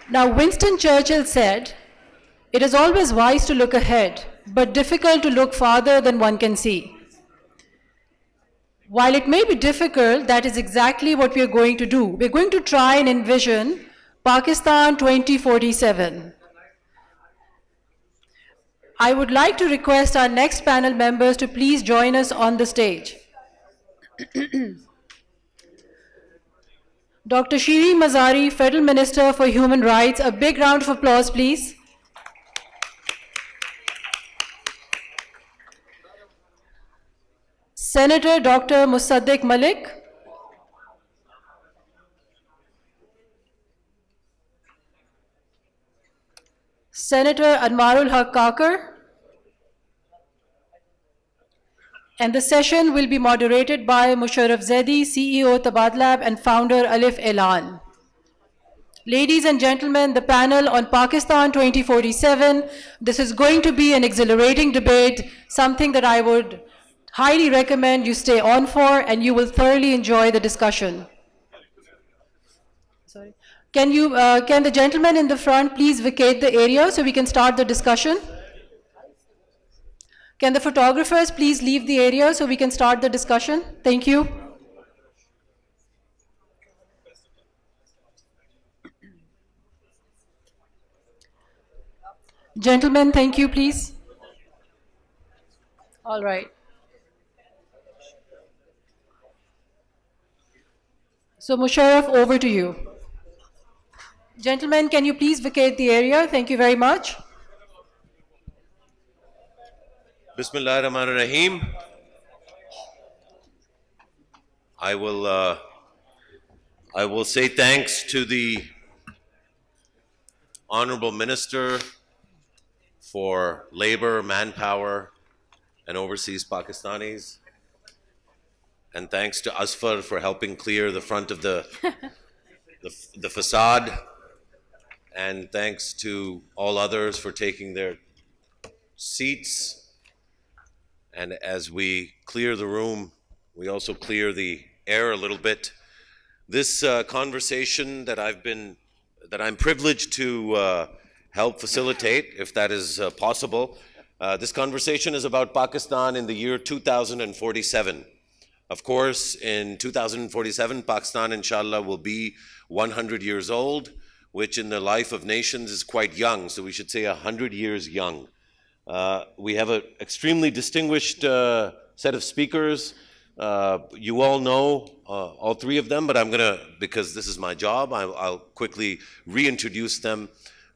Now, Winston Churchill said, "It is always wise to look ahead, but difficult to look farther than one can see." While it may be difficult, that is exactly what we are going to do. We're going to try and envision Pakistan 2047. I would like to request our next panel members to please join us on the stage. Dr. Shiri Mazari, Federal Minister for Human Rights. A big round of applause, please. Senator Dr. Musaddiq Malik. Senator Anwarul Haq Kakar. And the session will be moderated by Musharraf Zaidi, CEO Tabadlab and founder Alif Elan. Ladies and gentlemen, the panel on Pakistan 2047, this is going to be an exhilarating debate, something that I would highly recommend you stay on for, and you will thoroughly enjoy the discussion. Sorry. Can the gentleman in the front please vacate the area so we can start the discussion? Can the photographers please leave the area so we can start the discussion? Thank you. Gentlemen, thank you, please. All right. So Musharraf, over to you. Gentlemen, can you please vacate the area? Thank you very much. Bismillah ar-Rahman ar-Rahim. I will say thanks to the Honorable Minister for Labor, Manpower, and Overseas Pakistanis. And thanks to Asfar for helping clear the front of the facade. And thanks to all others for taking their seats. And as we clear the room, we also clear the air a little bit. This conversation that I'm privileged to help facilitate, if that is possible, this conversation is about Pakistan in the year 2047. Of course, in 2047, Pakistan, inshallah, will be 100 years old, which in the life of nations is quite young, so we should say 100 years young. We have an extremely distinguished set of speakers. You all know all three of them, but I'm gonna, because this is my job, I'll quickly reintroduce them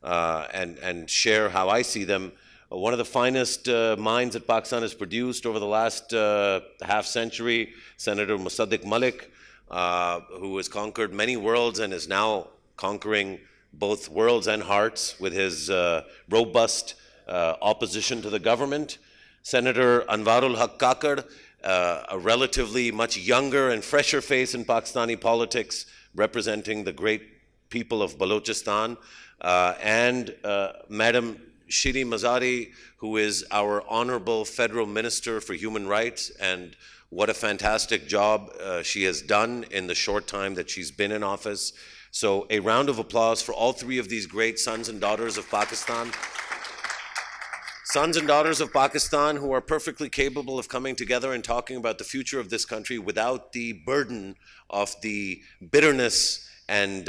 and share how I see them. One of the finest minds that Pakistan has produced over the last half century, Senator Musaddiq Malik, who has conquered many worlds and is now conquering both worlds and hearts with his robust opposition to the government. Senator Anwarul Haq Kakar, a relatively much younger and fresher face in Pakistani politics, representing the great people of Balochistan, and Madam Shiri Mazari, who is our Honorable Federal Minister for Human Rights, and what a fantastic job she has done in the short time that she's been in office. So a round of applause for all three of these great sons and daughters of Pakistan. Sons and daughters of Pakistan who are perfectly capable of coming together and talking about the future of this country without the burden of the bitterness and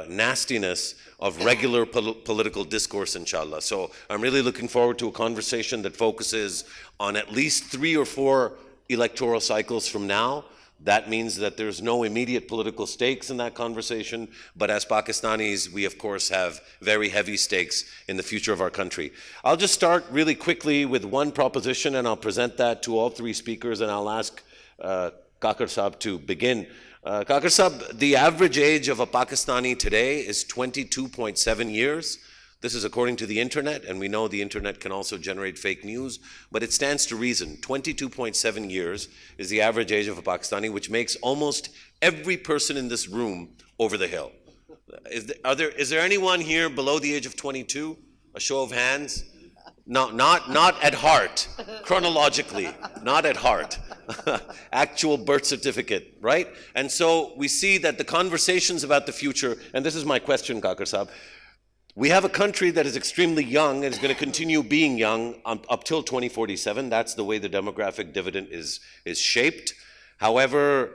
nastiness of regular political discourse, inshallah. So I'm really looking forward to a conversation that focuses on at least 3 or 4 electoral cycles from now. That means that there's no immediate political stakes in that conversation, but as Pakistanis, we of course have very heavy stakes in the future of our country. I'll just start really quickly with one proposition, and I'll present that to all three speakers, and I'll ask Kakar Saab to begin. Kakar Saab, the average age of a Pakistani today is 22.7 years. This is according to the internet, and we know the internet can also generate fake news, but it stands to reason. 22.7 years is the average age of a Pakistani, which makes almost every person in this room over the hill. Is there anyone here below the age of 22? A show of hands? No, not at heart, chronologically, not at heart. Actual birth certificate, right? And so we see that the conversations about the future, and this is my question, Kakar Saab, We have a country that is extremely young and is going to continue being young up till 2047. That's the way the demographic dividend is shaped. However,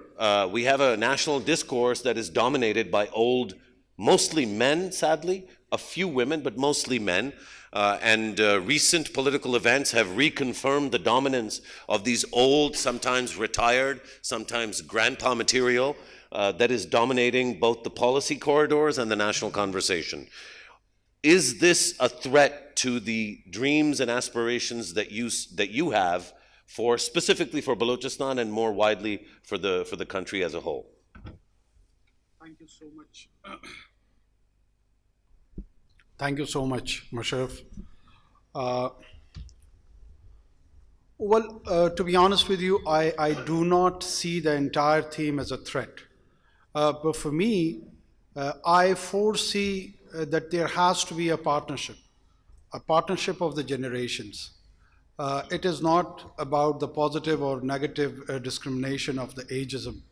we have a national discourse that is dominated by old, mostly men, sadly, a few women, but mostly men. Recent political events have reconfirmed the dominance of these old, sometimes retired, sometimes grandpa material that is dominating both the policy corridors and the national conversation. Is this a threat to the dreams and aspirations that you have for specifically for Balochistan and more widely for the country as a whole? Thank you so much. Thank you so much, Musharraf. To be honest with you, I do not see the entire theme as a threat. But for me, I foresee that there has to be a partnership of the generations. It is not about the positive or negative discrimination of the ageism,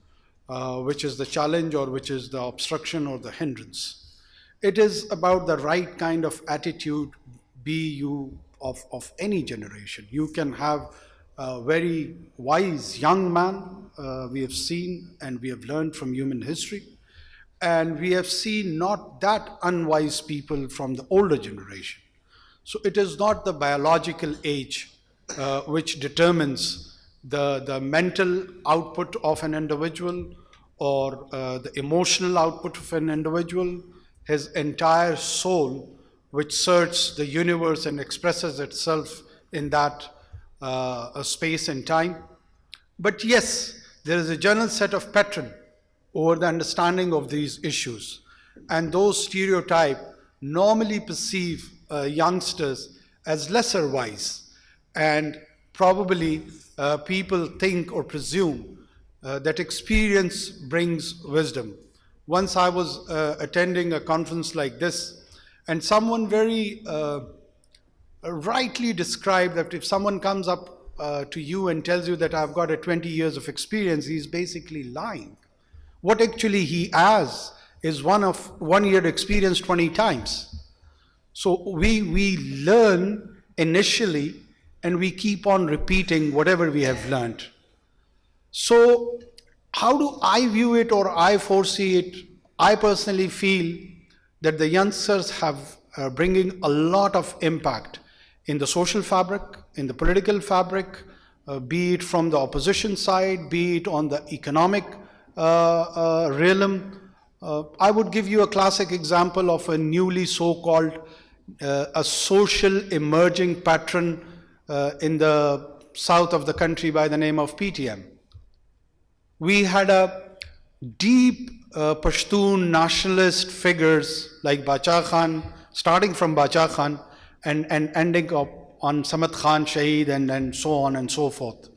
which is the challenge or which is the obstruction or the hindrance. It is about the right kind of attitude, be you of any generation. You can have a very wise young man, we have seen and we have learned from human history, and we have seen not that unwise people from the older generation. So it is not the biological age which determines the mental output of an individual or the emotional output of an individual, his entire soul, which searches the universe and expresses itself in that space and time. But yes, there is a general set of pattern over the understanding of these issues. And those stereotypes normally perceive youngsters as lesser wise. And probably people think or presume that experience brings wisdom. Once I was attending a conference like this, and someone very rightly described that if someone comes up to you and tells you that I've got a 20 years of experience, he's basically lying. What actually he has is 1 year experience 20 times. So we learn initially and we keep on repeating whatever we have learned. So how do I view it or I foresee it? I personally feel that the youngsters have bringing a lot of impact in the social fabric, in the political fabric, be it from the opposition side, be it on the economic realm. I would give you a classic example of a newly so-called a social emerging pattern in the south of the country by the name of PTM. We had a deep Pashtun nationalist figures like Bacha Khan, starting from Bacha Khan and ending up on Samad Khan Shaheed and so on and so forth.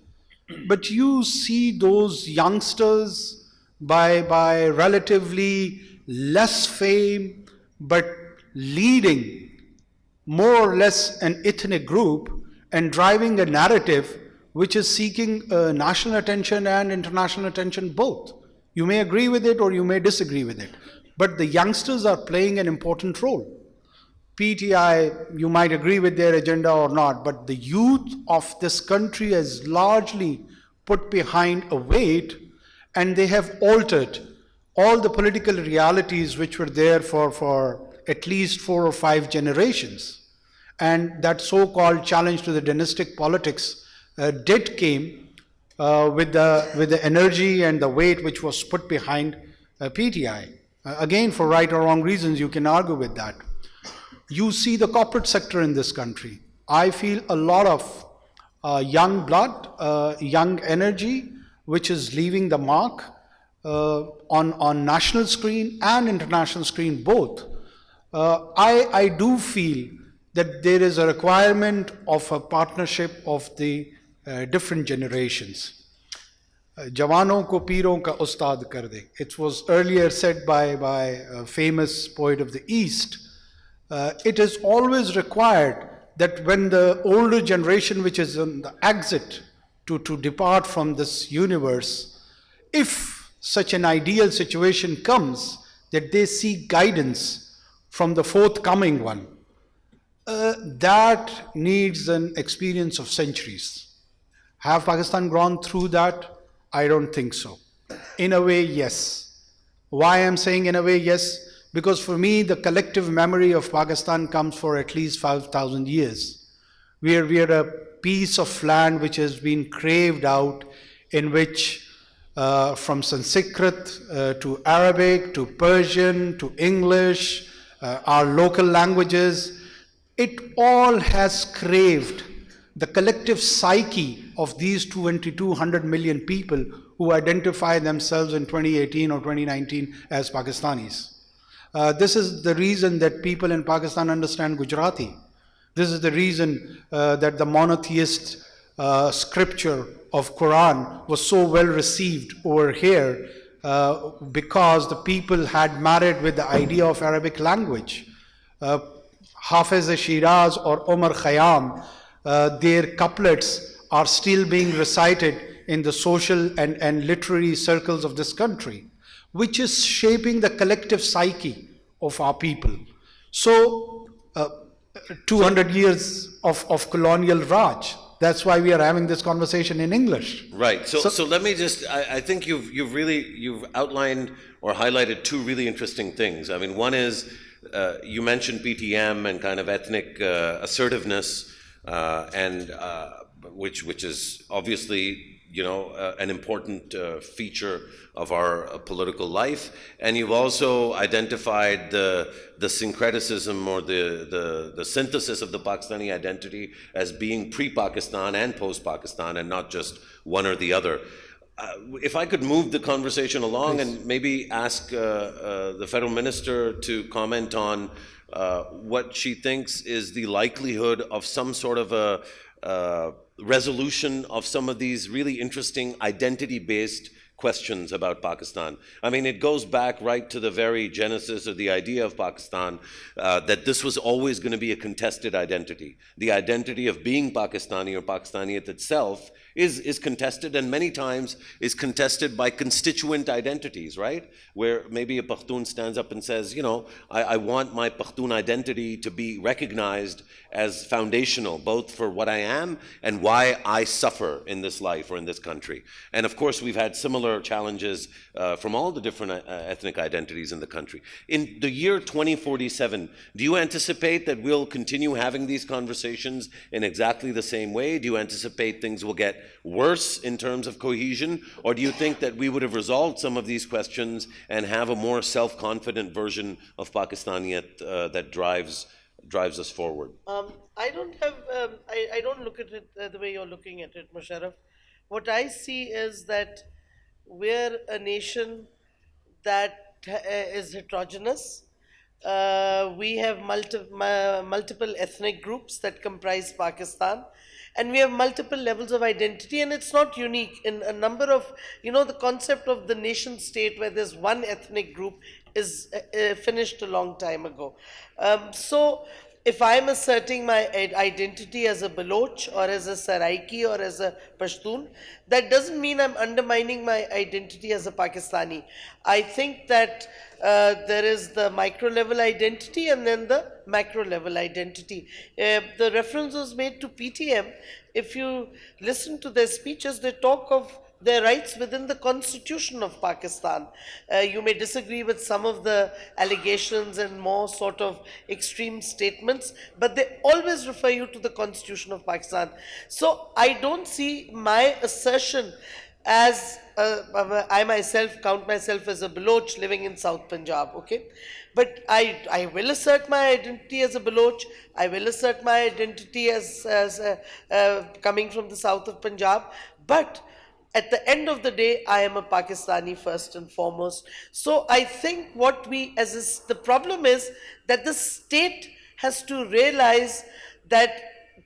But you see those youngsters by relatively less fame, but leading more or less an ethnic group and driving a narrative which is seeking national attention and international attention both. You may agree with it or you may disagree with it, but the youngsters are playing an important role. PTI, you might agree with their agenda or not, but the youth of this country has largely put behind a weight, and they have altered all the political realities which were there for at least 4 or 5 generations. And that so-called challenge to the dynastic politics did came with the energy and the weight which was put behind PTI. Again, for right or wrong reasons, you can argue with that. You see the corporate sector in this country. I feel a lot of young blood, young energy, which is leaving the mark on national screen and international screen both. I do feel that there is a requirement of a partnership of the different generations. Jawano ko piron ka ustad kar de. It was earlier said by a famous poet of the East. It is always required that when the older generation, which is on the exit to depart from this universe, if such an ideal situation comes, that they seek guidance from the forthcoming one, that needs an experience of centuries. Have Pakistan gone through that? I don't think so. In a way, yes. Why I'm saying in a way, yes? Because for me, the collective memory of Pakistan comes for at least 5,000 years. We are a piece of land which has been craved out, in which from Sanskrit to Arabic to Persian to English, our local languages, it all has craved the collective psyche of these 200 million people who identify themselves in 2018 or 2019 as Pakistanis. This is the reason that people in Pakistan understand Gujarati. This is the reason that the monotheist scripture of Quran was so well received over here, because the people had married with the idea of Arabic language. Hafiz Shiraz or Omar Khayyam, their couplets are still being recited in the social and literary circles of this country, which is shaping the collective psyche of our people. So, 200 years of colonial Raj. That's why we are having this conversation in English. Right. So let me just. I think you've outlined or highlighted two really interesting things. I mean, one is you mentioned PTM and kind of ethnic assertiveness, and which is obviously an important feature of our political life, and you've also identified the syncretism or the synthesis of the Pakistani identity as being pre-Pakistan and post-Pakistan, and not just one or the other. If I could move the conversation along, please, and maybe ask the federal minister to comment on what she thinks is the likelihood of some sort of a resolution of some of these really interesting identity-based questions about Pakistan. I mean, it goes back right to the very genesis of the idea of Pakistan, that this was always going to be a contested identity. The identity of being Pakistani or Pakistaniyat itself is contested, and many times is contested by constituent identities, right? Where maybe a Pakhtun stands up and says, I want my Pakhtun identity to be recognized as foundational, both for what I am and why I suffer in this life or in this country. And of course, we've had similar challenges from all the different ethnic identities in the country. In the year 2047, do you anticipate that we'll continue having these conversations in exactly the same way? Do you anticipate things will get worse in terms of cohesion? Or do you think that we would have resolved some of these questions and have a more self-confident version of Pakistaniyat that drives us forward? I don't look at it the way you're looking at it, Musharraf. What I see is that we're a nation that is heterogeneous. We have multiple ethnic groups that comprise Pakistan, and we have multiple levels of identity, and it's not unique in a number of, the concept of the nation state where there's one ethnic group is finished a long time ago. So if I'm asserting my identity as a Baloch or as a Saraiki or as a Pashtun, that doesn't mean I'm undermining my identity as a Pakistani. I think that there is the micro level identity and then the macro level identity. The reference was made to PTM. If you listen to their speeches, they talk of their rights within the constitution of Pakistan. You may disagree with some of the allegations and more sort of extreme statements, but they always refer you to the constitution of Pakistan. So I don't see my assertion as I myself count myself as a Baloch living in South Punjab, okay? But I will assert my identity as a Baloch. I will assert my identity as coming from the south of Punjab. But at the end of the day, I am a Pakistani first and foremost. So I think what the problem is that the state has to realize that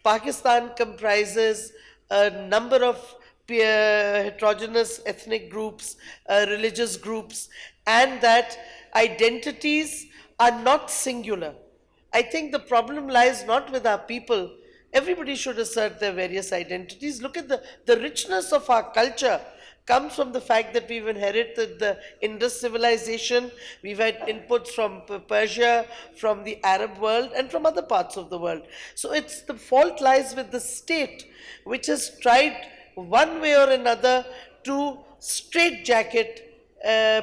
Pakistan comprises a number of heterogeneous ethnic groups, religious groups, and that identities are not singular. I think the problem lies not with our people. Everybody should assert their various identities. Look at the richness of our culture. comes from the fact that we've inherited the Indus civilization, we've had inputs from Persia, from the Arab world, and from other parts of the world. So it's the fault lies with the state, which has tried one way or another to straitjacket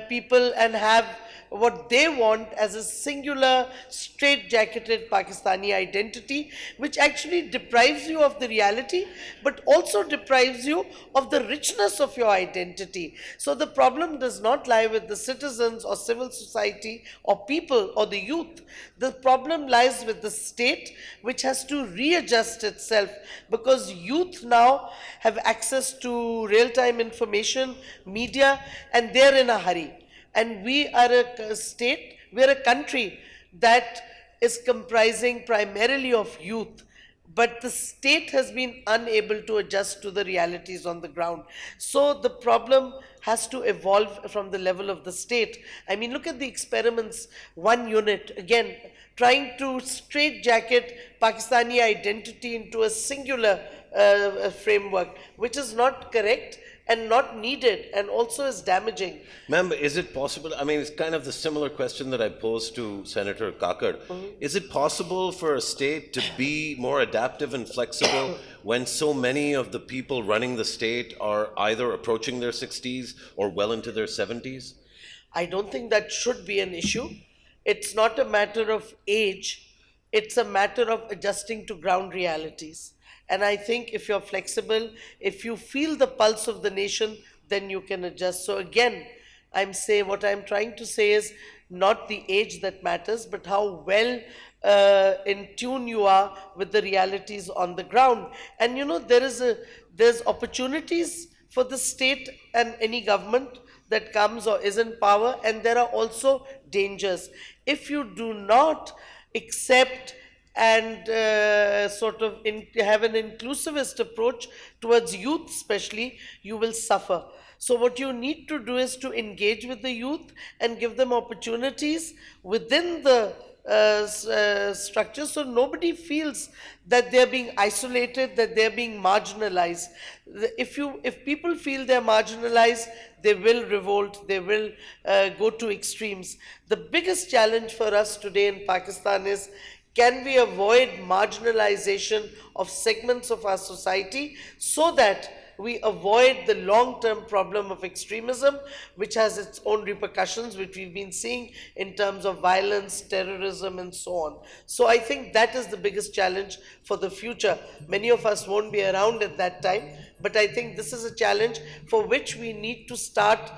people and have what they want as a singular, straight-jacketed Pakistani identity, which actually deprives you of the reality, but also deprives you of the richness of your identity. So the problem does not lie with the citizens or civil society or people or the youth. The problem lies with the state, which has to readjust itself, because youth now have access to real-time information, media, and they're in a hurry. And we are a state, we are a country that is comprising primarily of youth, but the state has been unable to adjust to the realities on the ground. So the problem has to evolve from the level of the state. I mean, look at the experiments, one unit, again, trying to straitjacket Pakistani identity into a singular framework, which is not correct and not needed, and also is damaging. Ma'am, is it possible? I mean, it's kind of the similar question that I posed to Senator Kakar. Is it possible for a state to be more adaptive and flexible when so many of the people running the state are either approaching their 60s or well into their 70s? I don't think that should be an issue. It's not a matter of age, it's a matter of adjusting to ground realities. And I think if you're flexible, if you feel the pulse of the nation, then you can adjust. So again, what I'm trying to say is not the age that matters, but how well in tune you are with the realities on the ground. And you know, there's opportunities for the state and any government that comes or is in power, and there are also dangers. If you do not accept and have an inclusivist approach towards youth especially, you will suffer. So what you need to do is to engage with the youth and give them opportunities within the structure, so nobody feels that they're being isolated, that they're being marginalized. If people feel they're marginalized, they will revolt, they will go to extremes. The biggest challenge for us today in Pakistan is, can we avoid marginalization of segments of our society so that we avoid the long-term problem of extremism, which has its own repercussions, which we've been seeing in terms of violence, terrorism, and so on. So I think that is the biggest challenge for the future. Many of us won't be around at that time, but I think this is a challenge for which we need to start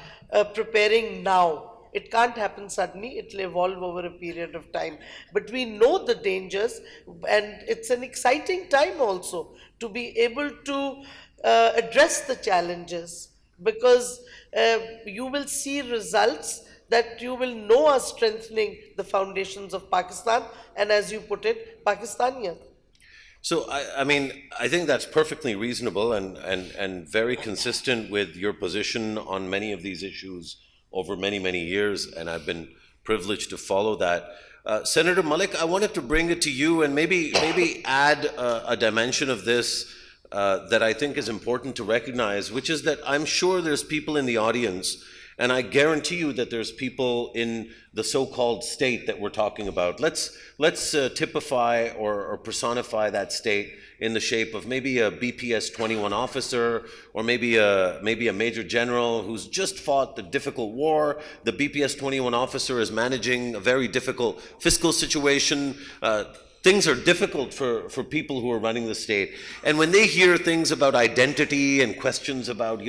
preparing now. It can't happen suddenly, it will evolve over a period of time. But we know the dangers, and it's an exciting time also to be able to address the challenges, because you will see results that you will know are strengthening the foundations of Pakistan, and as you put it, Pakistaniyat. So, I mean, I think that's perfectly reasonable and very consistent with your position on many of these issues over many, many years, and I've been privileged to follow that. Senator Malik, I wanted to bring it to you and maybe add a dimension of this that I think is important to recognize, which is that I'm sure there's people in the audience, and I guarantee you that there's people in the so-called state that we're talking about. Let's typify or personify that state in the shape of maybe a BPS 21 officer, or maybe a major general who's just fought the difficult war. The BPS 21 officer is managing a very difficult fiscal situation. Things are difficult for people who are running the state. And when they hear things about identity and questions about,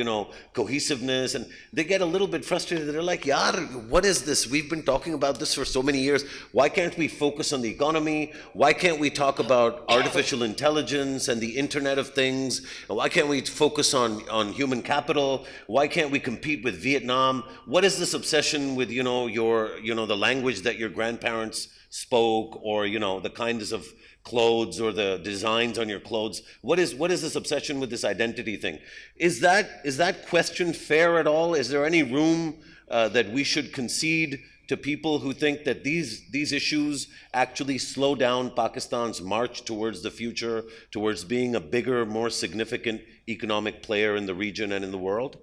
cohesiveness, and they get a little bit frustrated. They're like, yaar, what is this? We've been talking about this for so many years. Why can't we focus on the economy? Why can't we talk about artificial intelligence and the Internet of Things? Why can't we focus on human capital? Why can't we compete with Vietnam? What is this obsession with, the language that your grandparents spoke, or the kinds of clothes or the designs on your clothes? What is this obsession with this identity thing? Is that question fair at all? Is there any room that we should concede to people who think that these issues actually slow down Pakistan's march towards the future, towards being a bigger, more significant economic player in the region and in the world?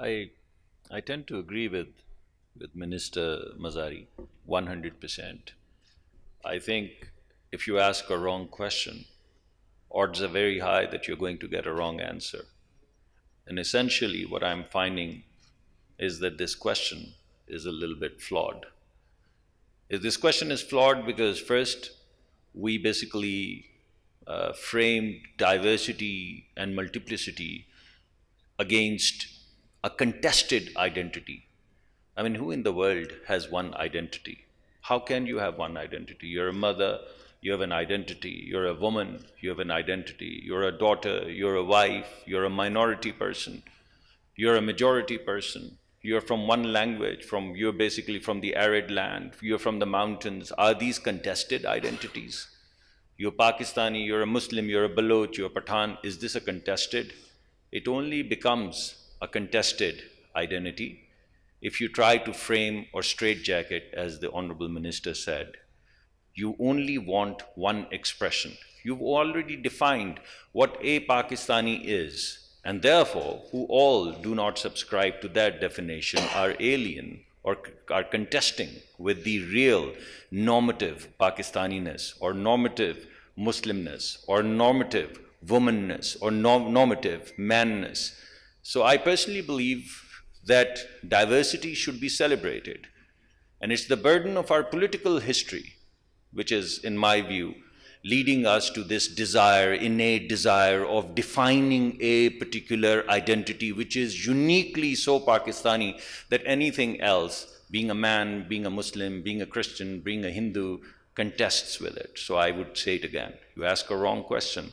I tend to agree with Minister Mazari 100%. I think if you ask a wrong question, odds are very high that you're going to get a wrong answer. And essentially what I'm finding is that this question is a little bit flawed. This question is flawed because first, we basically framed diversity and multiplicity against a contested identity. I mean, who in the world has one identity? How can you have one identity? You're a mother, you have an identity. You're a woman, you have an identity. You're a daughter, you're a wife, you're a minority person, you're a majority person. You're from one language, you're basically from the arid land, you're from the mountains. Are these contested identities? You're Pakistani, you're a Muslim, you're a Baloch, you're a Pathan. Is this a contested? It only becomes a contested identity if you try to frame or straitjacket, as the Honorable Minister said. You only want one expression. You've already defined what a Pakistani is, and therefore, who all do not subscribe to that definition are alien or are contesting with the real normative Pakistaniness or normative Muslimness or normative womanness or normative manness. So I personally believe that diversity should be celebrated. And it's the burden of our political history, which is, in my view, leading us to this desire, innate desire of defining a particular identity which is uniquely so Pakistani that anything else, being a man, being a Muslim, being a Christian, being a Hindu, contests with it. So I would say it again, you ask a wrong question,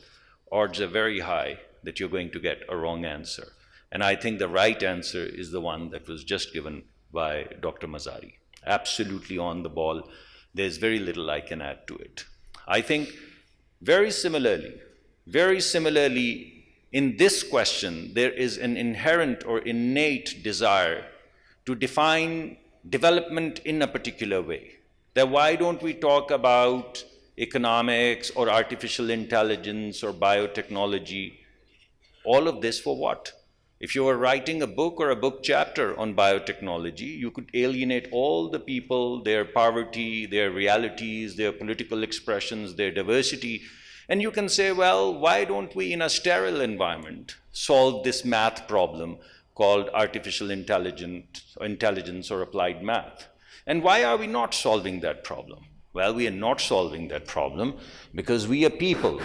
odds are very high that you're going to get a wrong answer. And I think the right answer is the one that was just given by Dr. Mazari. Absolutely on the ball. There's very little I can add to it. I think very similarly, in this question, there is an inherent or innate desire to define development in a particular way. That why don't we talk about economics or artificial intelligence or biotechnology? All of this for what? If you were writing a book or a book chapter on biotechnology, you could alienate all the people, their poverty, their realities, their political expressions, their diversity, and you can say, well, why don't we in a sterile environment solve this math problem called artificial intelligence or applied math? And why are we not solving that problem? Well, we are not solving that problem because we are people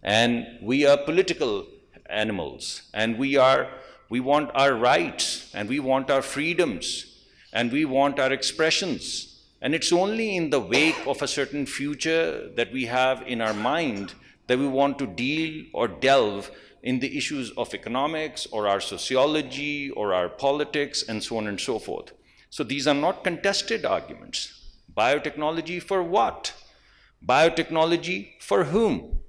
and we are political animals, and we want our rights, and we want our freedoms, and we want our expressions. And it's only in the wake of a certain future that we have in our mind that we want to deal or delve in the issues of economics or our sociology or our politics and so on and so forth. So these are not contested arguments. Biotechnology for what? Biotechnology for whom?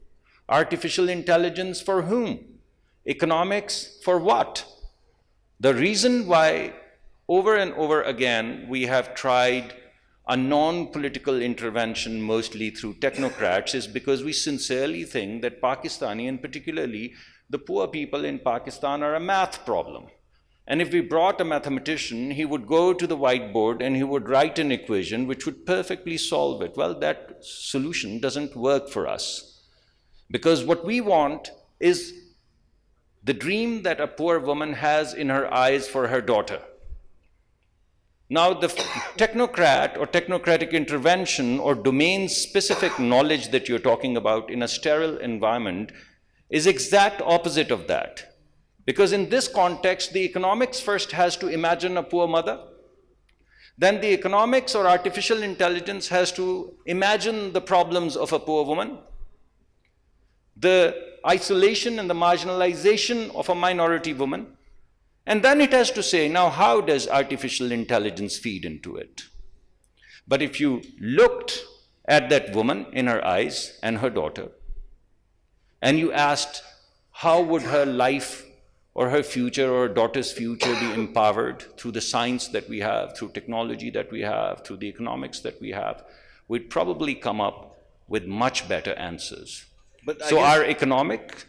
Artificial intelligence for whom? Economics for what? The reason why over and over again we have tried a non-political intervention mostly through technocrats is because we sincerely think that Pakistani, and particularly the poor people in Pakistan, are a math problem. And if we brought a mathematician, he would go to the whiteboard and he would write an equation which would perfectly solve it. Well, that solution doesn't work for us. Because what we want is the dream that a poor woman has in her eyes for her daughter. Now, the technocrat or technocratic intervention or domain-specific knowledge that you're talking about in a sterile environment is exact opposite of that. Because in this context, the economics first has to imagine a poor mother. Then the economics or artificial intelligence has to imagine the problems of a poor woman, the isolation and the marginalization of a minority woman. And then it has to say, now how does artificial intelligence feed into it? But if you looked at that woman in her eyes and her daughter, and you asked, how would her life or her future or her daughter's future be empowered through the science that we have, through technology that we have, through the economics that we have, we'd probably come up with much better answers. But So our economics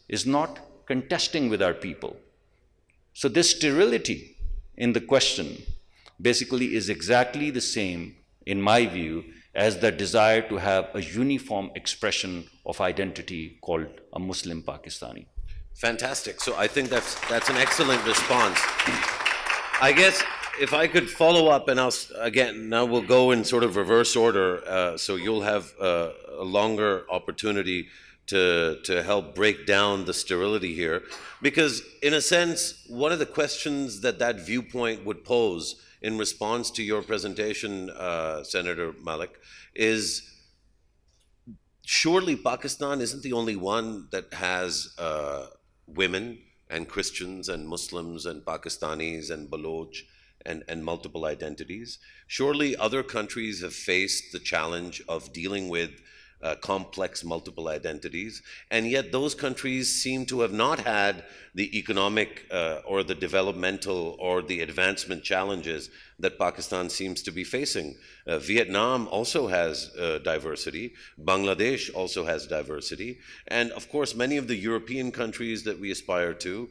is not contesting with our people. So this sterility in the question basically is exactly the same, in my view, as the desire to have a uniform expression of identity called a Muslim Pakistani. Fantastic. So I think that's an excellent response. I guess if I could follow up, and now we'll go in sort of reverse order, so you'll have a longer opportunity to help break down the sterility here, because in a sense, one of the questions that viewpoint would pose in response to your presentation, Senator Malik, is surely Pakistan isn't the only one that has women and Christians and Muslims and Pakistanis and Baloch and multiple identities. Surely other countries have faced the challenge of dealing with complex multiple identities, and yet those countries seem to have not had the economic or the developmental or the advancement challenges that Pakistan seems to be facing. Vietnam also has diversity. Bangladesh also has diversity. And of course, many of the European countries that we aspire to,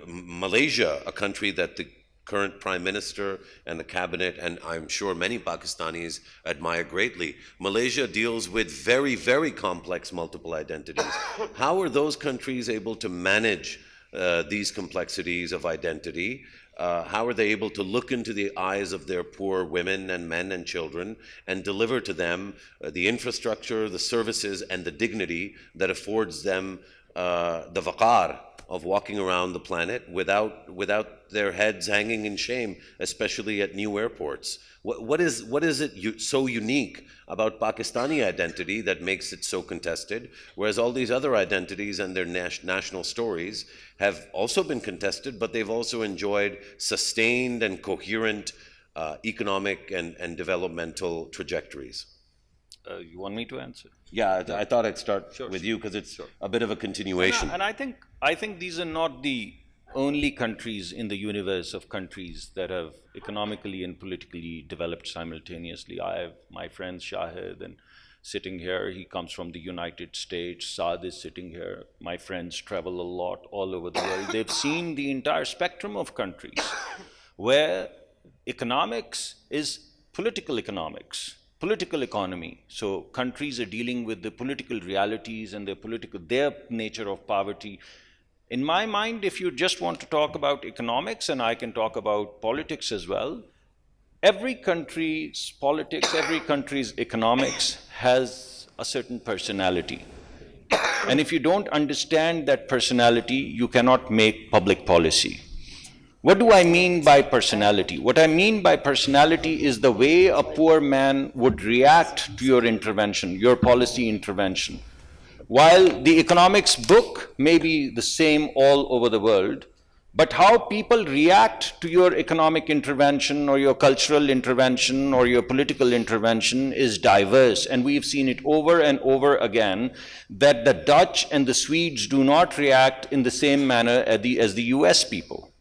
Malaysia, a country that the current Prime Minister and the cabinet, and I'm sure many Pakistanis admire greatly. Malaysia deals with very, very complex multiple identities. How are those countries able to manage these complexities of identity? How are they able to look into the eyes of their poor women and men and children and deliver to them the infrastructure, the services, and the dignity that affords them the waqar of walking around the planet without their heads hanging in shame, especially at new airports? What is it so unique about Pakistani identity that makes it so contested, whereas all these other identities and their national stories have also been contested, but they've also enjoyed sustained and coherent economic and developmental trajectories? You want me to answer? Yeah, I thought I'd start with you because it's a bit of a continuation. And I think these are not the only countries in the universe of countries that have economically and politically developed simultaneously. I have my friend Shahid, and sitting here, he comes from the United States. Saad is sitting here. My friends travel a lot all over the world. They've seen the entire spectrum of countries where economics is political economics, political economy. So countries are dealing with the political realities and their nature of poverty. In my mind, if you just want to talk about economics, and I can talk about politics as well, every country's politics, every country's economics has a certain personality. And if you don't understand that personality, you cannot make public policy. What do I mean by personality? What I mean by personality is the way a poor man would react to your intervention, your policy intervention. While the economics book may be the same all over the world, but how people react to your economic intervention or your cultural intervention or your political intervention is diverse. And we've seen it over and over again that the Dutch and the Swedes do not react in the same manner as the US people.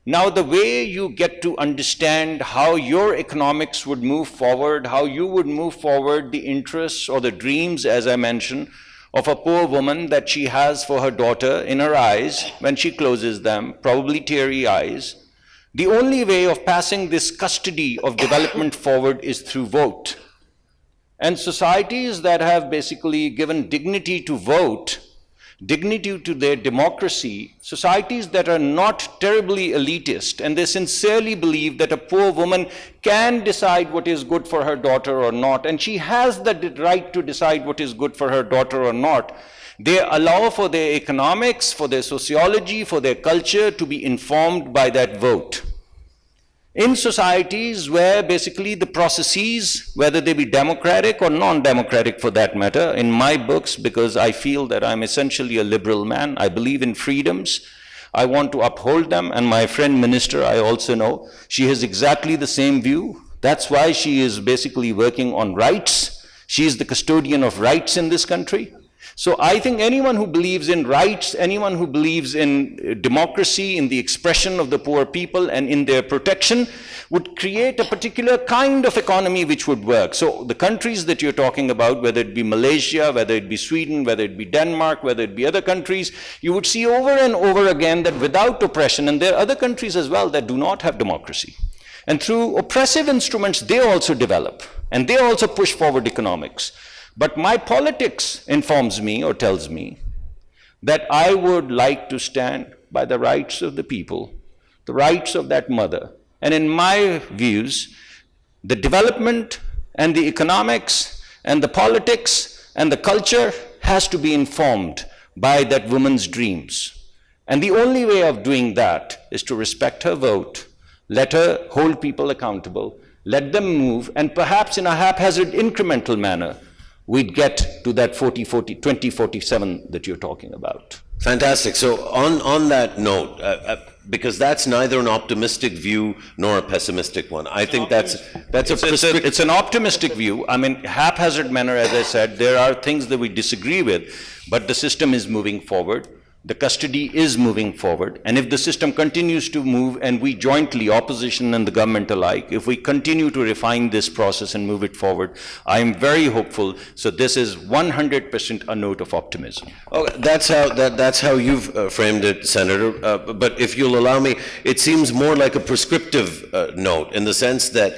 Now, the way you get to understand how your economics would move forward, how you would move forward the interests or the dreams, as I mentioned, of a poor woman that she has for her daughter in her eyes when she closes them, probably teary eyes, the only way of passing this custody of development forward is through vote. And societies that have basically given dignity to vote, dignity to their democracy, societies that are not terribly elitist, and they sincerely believe that a poor woman can decide what is good for her daughter or not, and she has the right to decide what is good for her daughter or not. They allow for their economics, for their sociology, for their culture to be informed by that vote. In societies where basically the processes, whether they be democratic or non-democratic for that matter, in my books, because I feel that I'm essentially a liberal man, I believe in freedoms, I want to uphold them, and my friend minister, I also know, she has exactly the same view. That's why she is basically working on rights. She is the custodian of rights in this country. So I think anyone who believes in rights, anyone who believes in democracy, in the expression of the poor people and in their protection, would create a particular kind of economy which would work. So the countries that you're talking about, whether it be Malaysia, whether it be Sweden, whether it be Denmark, whether it be other countries, you would see over and over again that without oppression, and there are other countries as well that do not have democracy. And through oppressive instruments, they also develop, and they also push forward economics. But my politics informs me or tells me that I would like to stand by the rights of the people, the rights of that mother. And in my views, the development and the economics and the politics and the culture has to be informed by that woman's dreams. And the only way of doing that is to respect her vote, let her hold people accountable, let them move, and perhaps in a haphazard incremental manner, we'd get to that 2047 that you're talking about. Fantastic. So on that note, because that's neither an optimistic view nor a pessimistic one, I think It's an optimistic view. I mean, haphazard manner, as I said, there are things that we disagree with, but the system is moving forward. The custody is moving forward. And if the system continues to move, and we jointly, opposition and the government alike, if we continue to refine this process and move it forward, I am very hopeful. So this is 100% a note of optimism. Oh, that's how you've framed it, Senator. But if you'll allow me, it seems more like a prescriptive note in the sense that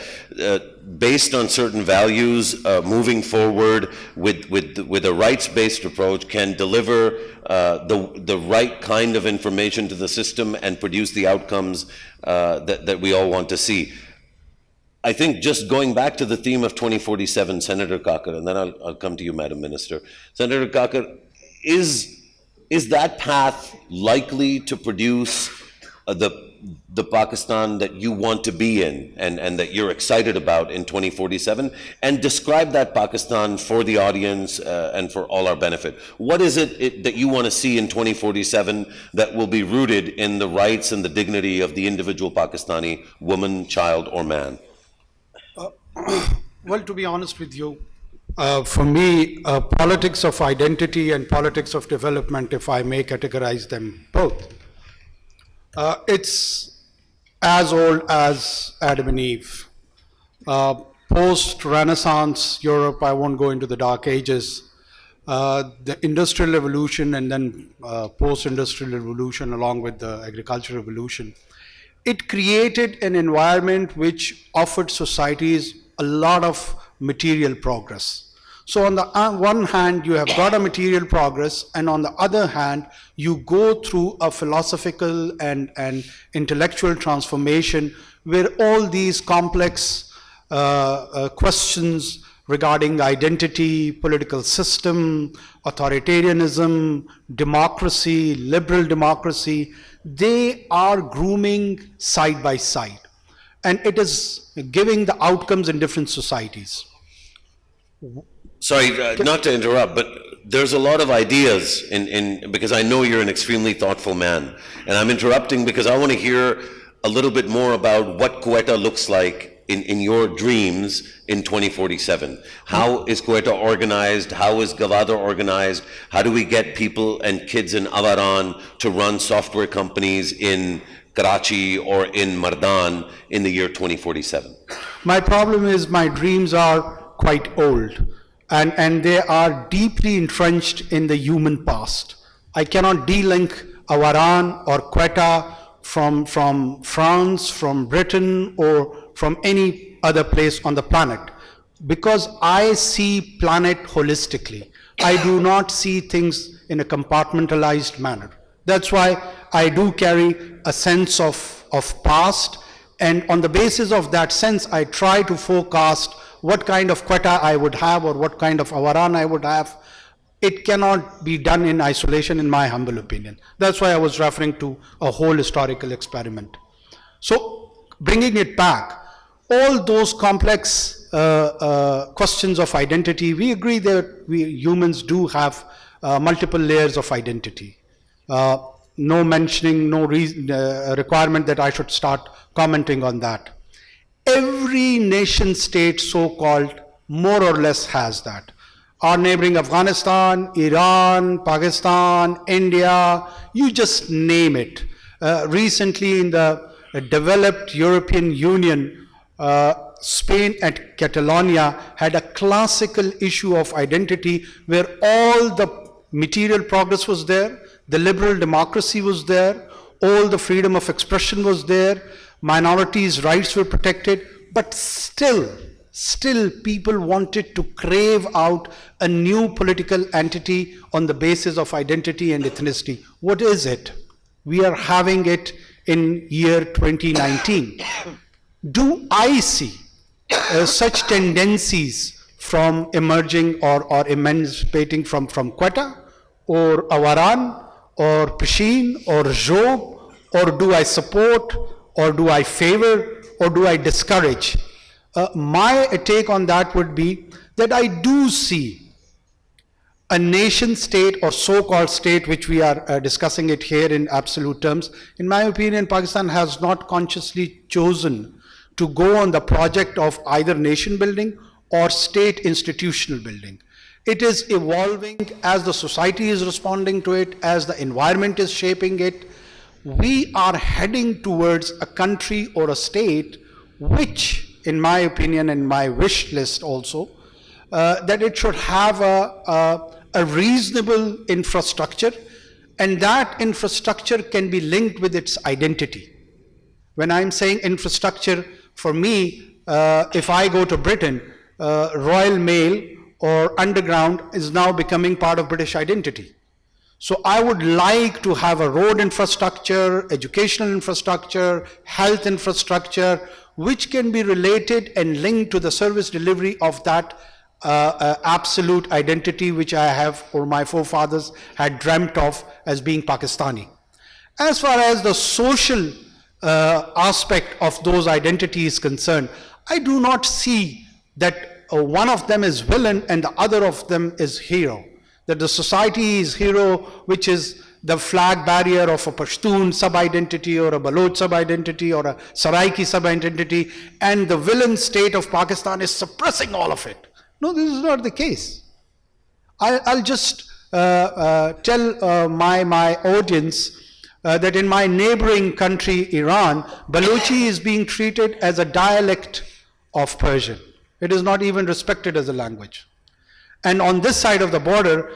based on certain values, moving forward with a rights-based approach can deliver the right kind of information to the system and produce the outcomes that we all want to see. I think just going back to the theme of 2047, Senator Kakar, and then I'll come to you, Madam Minister. Senator Kakar, is that path likely to produce the Pakistan that you want to be in and that you're excited about in 2047? And describe that Pakistan for the audience and for all our benefit. What is it that you want to see in 2047 that will be rooted in the rights and the dignity of the individual Pakistani woman, child, or man? Well, to be honest with you, for me, politics of identity and politics of development, if I may categorize them both, it's as old as Adam and Eve. Post-Renaissance Europe, I won't go into the Dark Ages, the Industrial Revolution and then post-Industrial Revolution along with the Agricultural Revolution, it created an environment which offered societies a lot of material progress. So on the one hand, you have got a material progress, and on the other hand, you go through a philosophical and intellectual transformation where all these complex questions regarding identity, political system, authoritarianism, democracy, liberal democracy, they are grooming side by side. And it is giving the outcomes in different societies. Sorry, not to interrupt, but there's a lot of ideas because I know you're an extremely thoughtful man. And I'm interrupting because I want to hear a little bit more about what Quetta looks like in your dreams in 2047. How is Quetta organized? How is Gavada organized? How do we get people and kids in Avaran to run software companies in Karachi or in Mardan in the year 2047? My problem is my dreams are quite old. And they are deeply entrenched in the human past. I cannot de-link Avaran or Quetta from France, from Britain, or from any other place on the planet, because I see planet holistically. I do not see things in a compartmentalized manner. That's why I do carry a sense of past, and on the basis of that sense, I try to forecast what kind of Quetta I would have or what kind of Avaran I would have. It cannot be done in isolation, in my humble opinion. That's why I was referring to a whole historical experiment. So, bringing it back, all those complex questions of identity, we agree that we humans do have multiple layers of identity. No mentioning, no requirement that I should start commenting on that. Every nation state, so-called, more or less has that. our neighboring Afghanistan, Iran, Pakistan, India, you just name it. Recently in the developed European Union, Spain and Catalonia had a classical issue of identity where all the material progress was there, the liberal democracy was there, all the freedom of expression was there, minorities' rights were protected, but still people wanted to crave out a new political entity on the basis of identity and ethnicity. What is it? We are having it in year 2019. Do I see such tendencies from emerging or emancipating from Quetta or Awaran or Pishin or Job, or do I support or do I favor or do I discourage? My take on that would be that I do see a nation state or so-called state, which we are discussing it here in absolute terms. In my opinion, Pakistan has not consciously chosen to go on the project of either nation building or state institutional building. It is evolving as the society is responding to it, as the environment is shaping it. We are heading towards a country or a state which, in my opinion and my wish list also, that it should have a reasonable infrastructure, and that infrastructure can be linked with its identity. When I'm saying infrastructure, for me, if I go to Britain, Royal Mail or Underground is now becoming part of British identity. So I would like to have a road infrastructure, educational infrastructure, health infrastructure, which can be related and linked to the service delivery of that absolute identity which I have, or my forefathers had dreamt of as being Pakistani. As far as the social aspect of those identities is concerned, I do not see that one of them is villain and the other of them is hero. That the society is hero, which is the flag barrier of a Pashtun sub-identity or a Baloch sub-identity or a Saraiki sub-identity, and the villain state of Pakistan is suppressing all of it. No, this is not the case. I'll just tell my audience that in my neighboring country, Iran, Balochi is being treated as a dialect of Persian. It is not even respected as a language. And on this side of the border,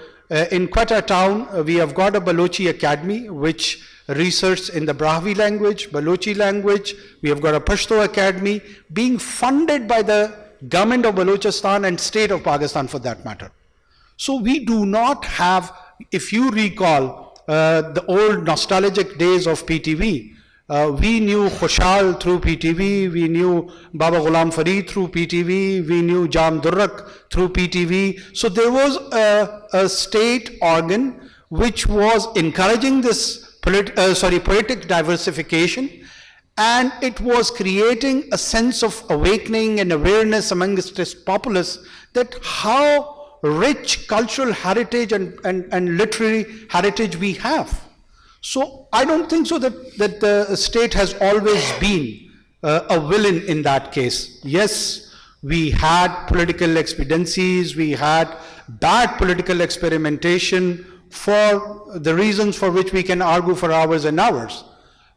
in Quetta town, we have got a Balochi academy which researches in the Brahvi language, Balochi language. We have got a Pashto academy being funded by the government of Balochistan and state of Pakistan for that matter. So we do not have, if you recall the old nostalgic days of PTV, we knew Khushal through PTV, we knew Baba Ghulam Farid through PTV, we knew Jam Durrak through PTV. So there was a state organ which was encouraging this poetic diversification, and it was creating a sense of awakening and awareness amongst its populace that how rich cultural heritage and literary heritage we have. So I don't think so that the state has always been a villain in that case. Yes, we had political expediencies, we had bad political experimentation for the reasons for which we can argue for hours and hours,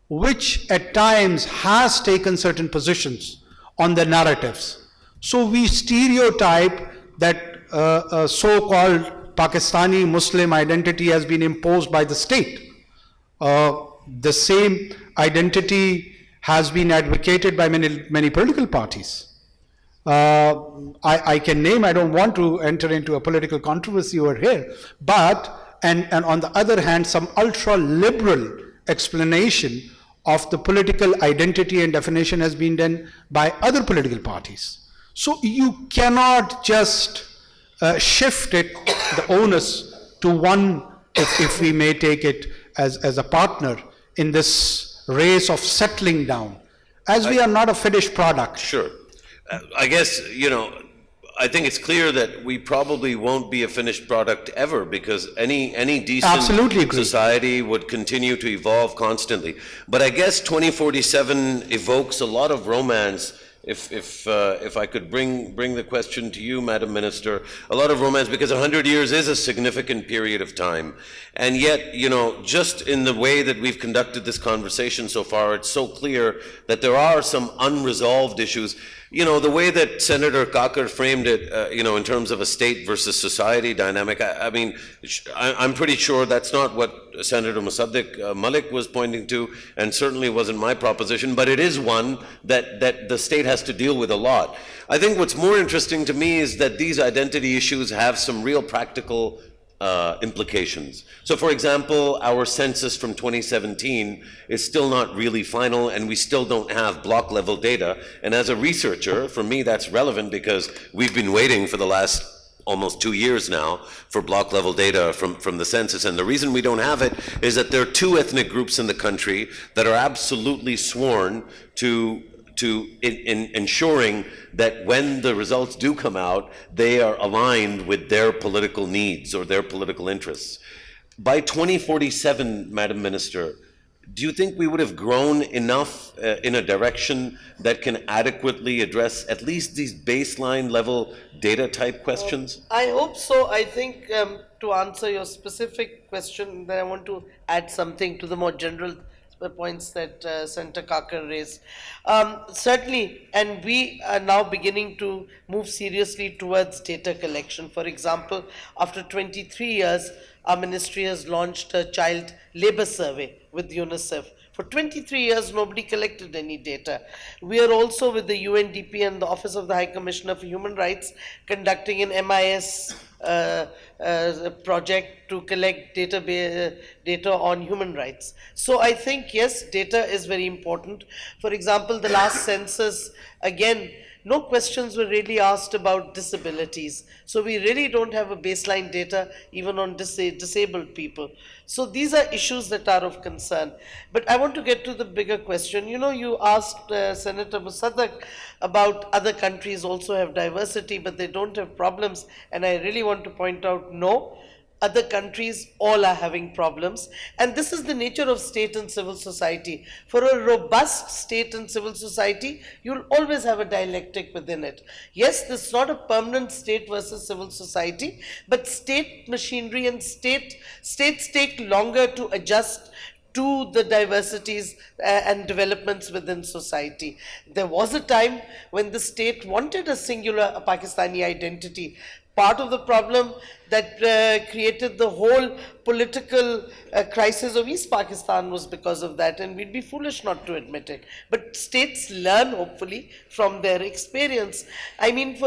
which at times has taken certain positions on the narratives. So we stereotype that a so-called Pakistani Muslim identity has been imposed by the state. The same identity has been advocated by many political parties. I can name, I don't want to enter into a political controversy over here, but, and on the other hand, some ultra-liberal explanation of the political identity and definition has been done by other political parties. So you cannot just shift it, the onus, to one, if we may take it as a partner in this race of settling down, as we are not a finished product. Sure. I guess, I think it's clear that we probably won't be a finished product ever, because any decent Absolutely agree. society would continue to evolve constantly. But I guess 2047 evokes a lot of romance if I could bring the question to you, Madam Minister, a lot of romance, because 100 years is a significant period of time. And yet, you know, just in the way that we've conducted this conversation so far, it's so clear that there are some unresolved issues. You know, the way that Senator Kakar framed it, you know, in terms of a state versus society dynamic, I mean, I'm pretty sure that's not what Senator Musaddiq Malik was pointing to, and certainly wasn't my proposition, but it is one that the state has to deal with a lot. I think what's more interesting to me is that these identity issues have some real practical implications. So, for example, our census from 2017 is still not really final, and we still don't have block level data. And as a researcher, for me, that's relevant because we've been waiting for the last almost 2 years now for block level data from the census. And the reason we don't have it is that there are two ethnic groups in the country that are absolutely sworn to ensuring that when the results do come out, they are aligned with their political needs or their political interests. By 2047, Madam Minister, do you think we would have grown enough in a direction that can adequately address at least these baseline level data type questions? I hope so. I think to answer your specific question, then I want to add something to the more general points that Senator Kakar raised. Certainly, and we are now beginning to move seriously towards data collection. For example, after 23 years, our ministry has launched a child labor survey with UNICEF. For 23 years, nobody collected any data. We are also with the UNDP and the Office of the High Commissioner for Human Rights conducting an MIS project to collect data on human rights. So I think, yes, data is very important. For example, the last census, again, no questions were really asked about disabilities. So we really don't have a baseline data even on disabled people. So these are issues that are of concern. But I want to get to the bigger question. You know, you asked Senator Musaddiq about other countries also have diversity, but they don't have problems. And I really want to point out, no. Other countries all are having problems, and this is the nature of state and civil society. For a robust state and civil society, you'll always have a dialectic within it. Yes, this is not a permanent state versus civil society, but state machinery and states take longer to adjust to the diversities and developments within society. There was a time when the state wanted a singular Pakistani identity. Part of the problem that created the whole political crisis of East Pakistan was because of that, and we'd be foolish not to admit it. But states learn, hopefully, from their experience. I mean,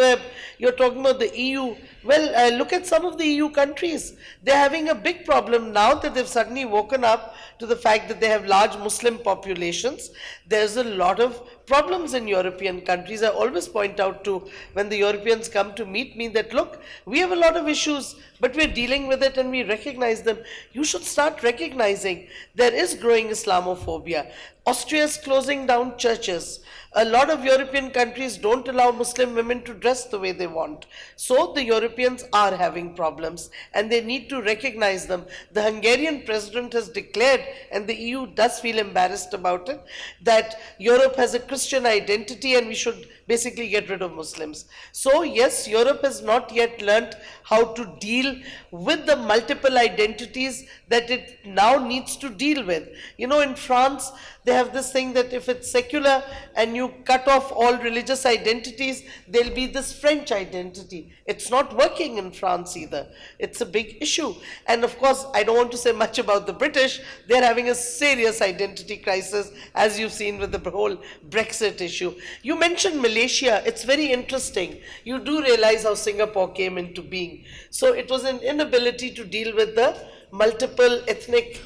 you're talking about the EU. Well, look at some of the EU countries. They're having a big problem now that they've suddenly woken up to the fact that they have large Muslim populations. There's a lot of problems in European countries. I always point out to when the Europeans come to meet me that, look, we have a lot of issues, but we're dealing with it and we recognize them. You should start recognizing there is growing Islamophobia. Austria is closing down churches. A lot of European countries don't allow Muslim women to dress the way they want. So the Europeans are having problems and they need to recognize them. The Hungarian president has declared, and the EU does feel embarrassed about it, that Europe has a Christian identity and we should basically get rid of Muslims. So yes, Europe has not yet learnt how to deal with the multiple identities that it now needs to deal with. You know, in France, they have this thing that if it's secular and you cut off all religious identities, there'll be this French identity. It's not working in France either. It's a big issue. And of course, I don't want to say much about the British. They're having a serious identity crisis, as you've seen with the whole Brexit issue. You mentioned Malaysia. It's very interesting. You do realize how Singapore came into being. So it was an inability to deal with the multiple ethnic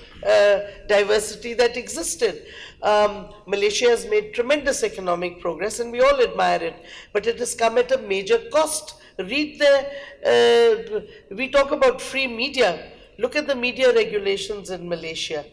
diversity that existed. Malaysia has made tremendous economic progress and we all admire it, but it has come at a major cost. Read we talk about free media. Look at the media regulations in Malaysia.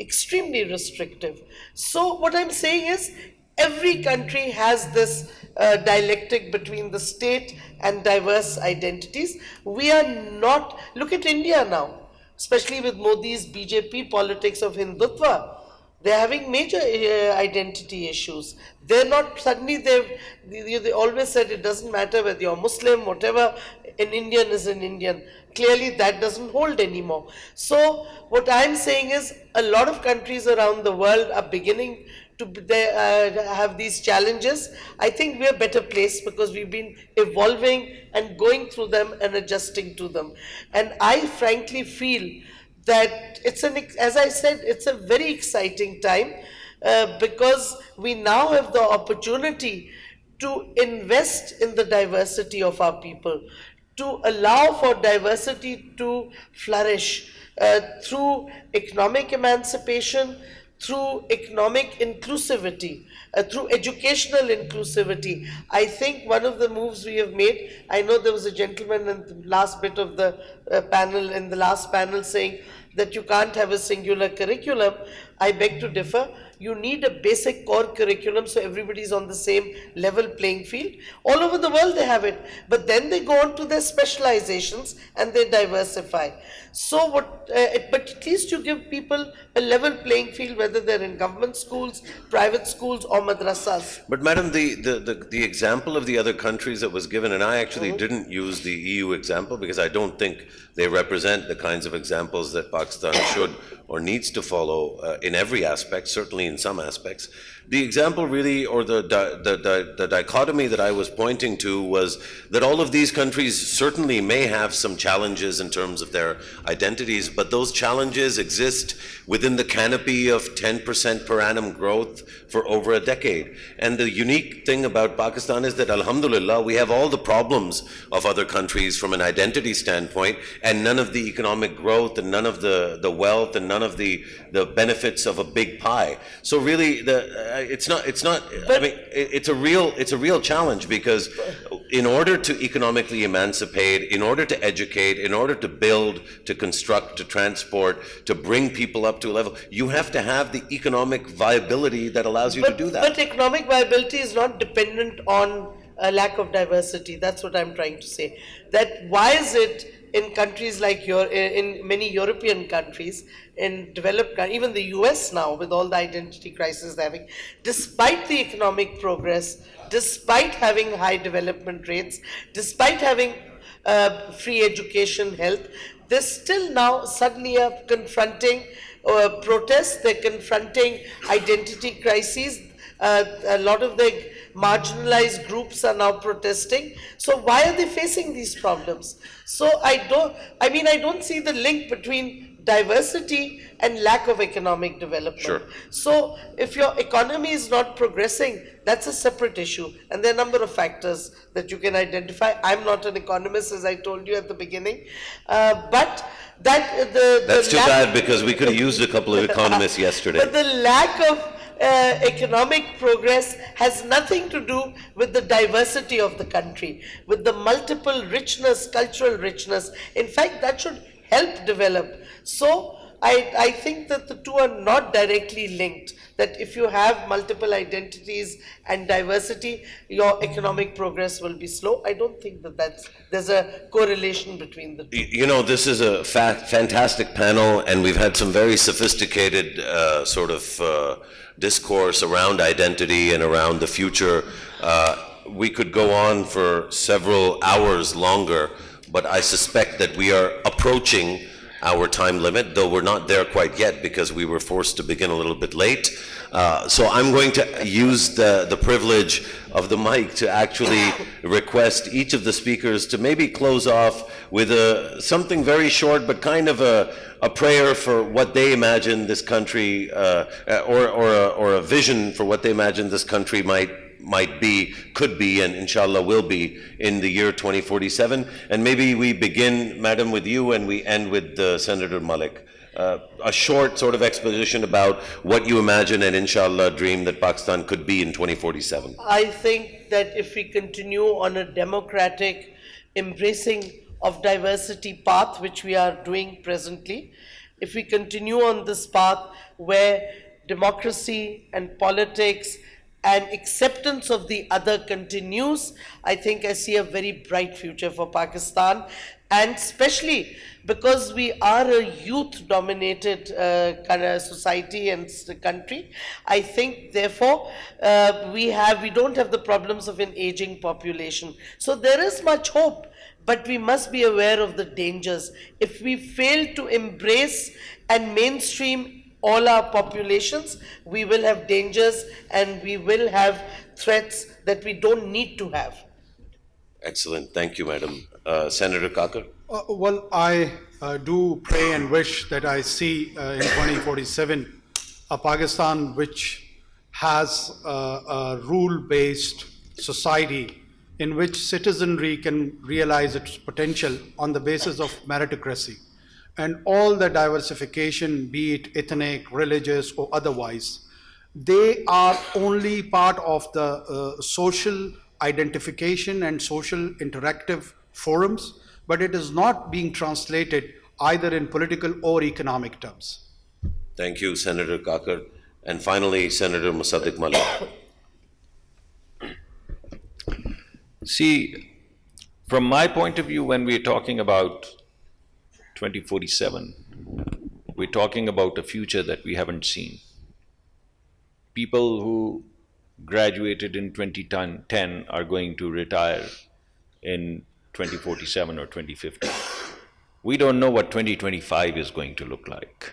Extremely restrictive. So what I'm saying is, every country has this dialectic between the state and diverse identities. We are not, look at India now, especially with Modi's BJP politics of Hindutva. They're having major identity issues. They're not, suddenly they always said it doesn't matter whether you're Muslim, whatever, an Indian is an Indian. Clearly that doesn't hold anymore. So what I'm saying is a lot of countries around the world are beginning to have these challenges. I think we're better placed because we've been evolving and going through them and adjusting to them. And I frankly feel that as I said, it's a very exciting time because we now have the opportunity to invest in the diversity of our people, to allow for diversity to flourish through economic emancipation, through economic inclusivity, through educational inclusivity. I think one of the moves we have made, I know there was a gentleman in the last bit of the panel, in the last panel, saying that you can't have a singular curriculum. I beg to differ. You need a basic core curriculum so everybody's on the same level playing field. All over the world they have it, but then they go on to their specializations and they diversify. So but at least you give people a level playing field, whether they're in government schools, private schools or madrasas. But madam, the example of the other countries that was given, and I actually didn't use the EU example because I don't think they represent the kinds of examples that Pakistan should or needs to follow in every aspect, certainly in some aspects. The example really, or the dichotomy that I was pointing to was that all of these countries certainly may have some challenges in terms of their identities, but those challenges exist within the canopy of 10% per annum growth for over a decade. And the unique thing about Pakistan is that, alhamdulillah, we have all the problems of other countries from an identity standpoint, and none of the economic growth and none of the wealth and none of the benefits of a big pie. So really, it's not. I mean, it's a real challenge because in order to economically emancipate, in order to educate, in order to build, to construct, to transport, to bring people up to a level, you have to have the economic viability that allows you to do that. But economic viability is not dependent on a lack of diversity. That's what I'm trying to say. That why is it in countries like in many European countries, in developed, even the US now with all the identity crisis they're having, despite the economic progress, despite having high development rates, despite having free education, health, they still now suddenly are confronting protests, they're confronting identity crises. A lot of the marginalized groups are now protesting. So why are they facing these problems? So I don't see the link between diversity and lack of economic development. Sure. So if your economy is not progressing, that's a separate issue. And there are a number of factors that you can identify. I'm not an economist, as I told you at the beginning, but That's too bad because we could have used a couple of economists yesterday. But the lack of economic progress has nothing to do with the diversity of the country, with the multiple richness, cultural richness. In fact, that should help develop. So I think that the two are not directly linked, that if you have multiple identities and diversity, your economic progress will be slow. I don't think that there's a correlation between the two. You know, this is a fantastic panel, and we've had some very sophisticated discourse around identity and around the future. We could go on for several hours longer, but I suspect that we are approaching our time limit, though we're not there quite yet because we were forced to begin a little bit late. So I'm going to use the privilege of the mic to actually request each of the speakers to maybe close off with something very short, but kind of a prayer for what they imagine this country, or a vision for what they imagine this country might be, could be, and inshallah will be in the year 2047. And maybe we begin, Madam, with you, and we end with Senator Malik. A short sort of exposition about what you imagine and inshallah dream that Pakistan could be in 2047. I think that if we continue on a democratic embracing of diversity path, which we are doing presently, if we continue on this path where democracy and politics and acceptance of the other continues, I think I see a very bright future for Pakistan, and especially because we are a youth-dominated kind of society and country. I think, therefore, we don't have the problems of an aging population. So there is much hope, but we must be aware of the dangers. If we fail to embrace and mainstream all our populations, we will have dangers and we will have threats that we don't need to have. Excellent. Thank you, Madam. Senator Kakar? Well, I do pray and wish that I see in 2047 a Pakistan which has a rule-based society in which citizenry can realize its potential on the basis of meritocracy. And all the diversification, be it ethnic, religious, or otherwise, they are only part of the social identification and social interactive forums, but it is not being translated either in political or economic terms. Thank you, Senator Kakar. And finally, Senator Musaddiq Malik. See, from my point of view, when we're talking about 2047, we're talking about a future that we haven't seen. People who graduated in 2010 are going to retire in 2047 or 2050. We don't know what 2025 is going to look like.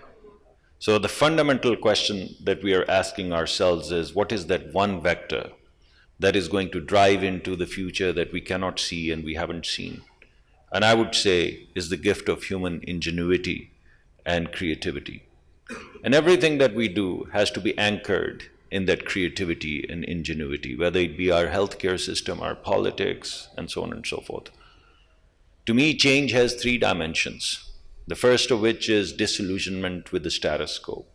So the fundamental question that we are asking ourselves is, what is that one vector that is going to drive into the future that we cannot see and we haven't seen? And I would say is the gift of human ingenuity and creativity. And everything that we do has to be anchored in that creativity and ingenuity, whether it be our healthcare system, our politics, and so on and so forth. To me, change has three dimensions. The first of which is disillusionment with the status quo.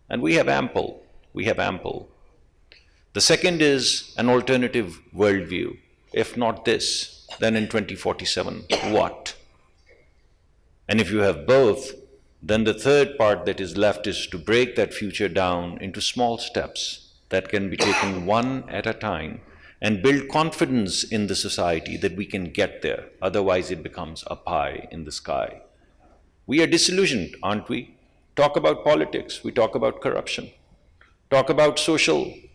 And we have ample. The second is an alternative worldview. If not this, then in 2047, what? And if you have both, then the third part that is left is to break that future down into small steps that can be taken one at a time and build confidence in the society that we can get there. Otherwise, it becomes a pie in the sky. We are disillusioned, aren't we? Talk about politics, we talk about corruption. Talk about